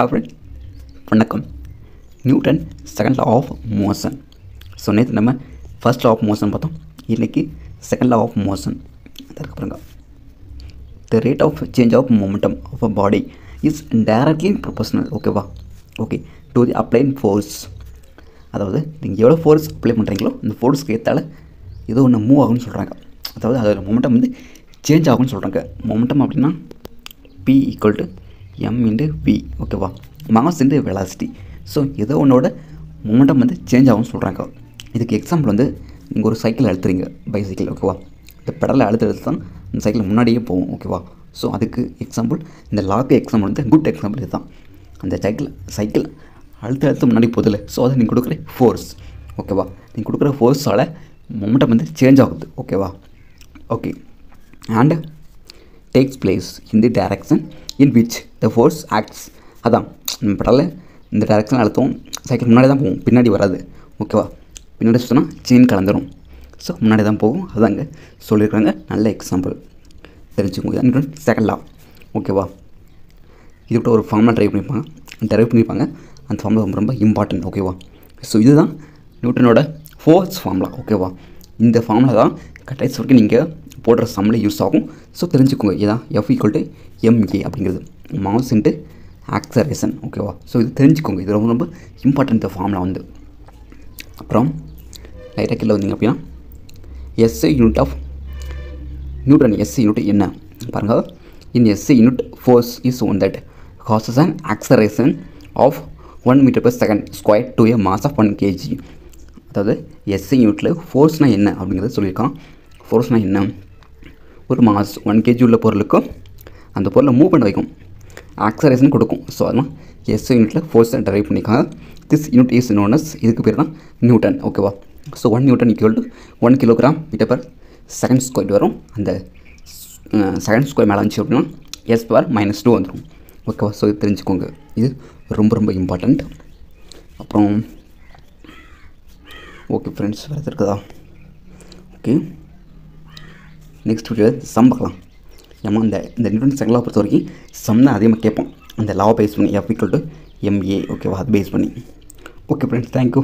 Friend வணக்கம். Newton second law of motion. So நேற்று நம்ம ஃபர்ஸ்ட் லா ஆஃப் மோஷன் பார்த்தோம். இன்றைக்கி செகண்ட் லா ஆஃப் மோஷன். அதுக்கப்புறங்க the rate of change of momentum of a body is directly proportional. ஓகேவா? Okay to the applied force. அதாவது நீங்கள் எவ்வளோ force apply பண்ணுறீங்களோ அந்த ஃபோர்ஸ்க்கு ஏற்றால ஏதோ ஒன்று மூவ் ஆகும்னு சொல்கிறாங்க. அதாவது அதோட மொமெண்டம் வந்து சேஞ்ச் ஆகும்னு சொல்கிறாங்க. மொமெண்டம் அப்படின்னா P equal to m into v. ஓகேவா? Mass into velocity. ஸோ ஏதோ ஒன்றோட மொமெண்டம் வந்து சேஞ்ச் ஆகும்னு சொல்கிறாங்க. இதுக்கு எக்ஸாம்பிள் வந்து நீங்கள் ஒரு சைக்கிள் அழுத்துறீங்க, பைசைக்கிள். ஓகேவா? இந்த பெடலை அழுத்துறது தான் இந்த சைக்கிள் முன்னாடியே போகும். ஓகேவா? ஸோ அதுக்கு எக்ஸாம்பிள் இந்த லாக்கு எக்ஸாம்பிள் வந்து குட் எக்ஸாம்பிள் இதுதான். அந்த சைக்கிள் அழுத்து முன்னாடி போதில்லை. ஸோ அது நீங்கள் கொடுக்குற ஃபோர்ஸ். ஓகேவா? நீங்கள் கொடுக்குற ஃபோர்ஸால் மொமெண்டம் வந்து சேஞ்ச் ஆகுது. ஓகேவா? Okay and takes place in the direction in which the force acts. அதான் நம்ம படலை இந்த டைரெக்ஷன் அழுத்தம் சைக்கிள் முன்னாடி தான் போகும், பின்னாடி வராது. ஓகேவா? பின்னாடி சுற்றினா செயின் கலந்துடும். ஸோ முன்னாடி தான் போகும். அதாங்க சொல்லியிருக்காங்க. நல்ல எக்ஸாம்பிள் தெரிஞ்சுக்கோங்க. இதான் செகண்ட் லா. ஓகேவா? இது கூட ஒரு ஃபார்முலா ட்ரைவ் பண்ணியிருப்பாங்க. அந்த ஃபார்முலா ரொம்ப ரொம்ப இம்பார்ட்டன்ட். ஓகேவா? ஸோ இதுதான் நியூட்டனோட ஃபோர்ஸ் ஃபார்முலா. ஓகேவா? இந்த ஃபார்முலா தான் கடைசி வரைக்கும் நீங்கள் போடுற சம்மில் யூஸ் ஆகும். ஸோ தெரிஞ்சுக்கோங்க. இதான் F ஈக்குவல் டு ma அப்படிங்கிறது மாஸ் இன்ட்டு ஆக்சலரேஷன். ஓகேவா? ஸோ இது தெரிஞ்சுக்கோங்க. இது ரொம்ப ரொம்ப இம்பார்ட்டன்ட் இந்த ஃபார்முலா வந்து. அப்புறம் லைட்டாக கீழே வந்தீங்க அப்படின்னா SI unit of Newton. SI unit என்ன பாருங்கள். In SI unit force is one that causes an acceleration of 1 m/s² to a mass of 1 kg. அதாவது SI யூனிட்டில் ஃபோர்ஸ்னால் என்ன அப்படிங்கிறத சொல்லியிருக்கான். ஃபோர்ஸ்னால் என்ன? ஒரு மாஸ் 1 kg உள்ள பொருளுக்கு அந்த பொருளை மூவ் பண்ண வைக்கும், ஆக்சலரேஷன் கொடுக்கும். ஸோ அதெல்லாம் SI யூனிட்டில் ஃபோர்ஸை டெரைவ் பண்ணியிருக்காங்க. This unit is known as, இதுக்கு பேர் தான் நியூட்டன். ஓகேவா? So 1 Newton equal to 1 kg/s² வரும். அந்த செகண்ட் ஸ்கொயர் மேலே வந்துச்சு அப்படின்னா s⁻² வந்துடும். ஓகேவா? ஸோ இது தெரிஞ்சுக்கோங்க. இது ரொம்ப ரொம்ப இம்பார்ட்டண்ட். அப்புறம் ஓகே ஃப்ரெண்ட்ஸ், வேறு இருக்குதா? ஓகே நெக்ஸ்ட் வீடியோவில் சம் பார்க்கலாம். ஏமா இந்த நியூட்டன் செகண்ட் லா பொறுத்த வரைக்கும் சம் தான் அதிகமாக கேட்போம். அந்த லாவை பேஸ் பண்ணி F ஈக்குவல் டு ma. ஓகேவா? அது பேஸ் பண்ணி. Okay friends, thank you.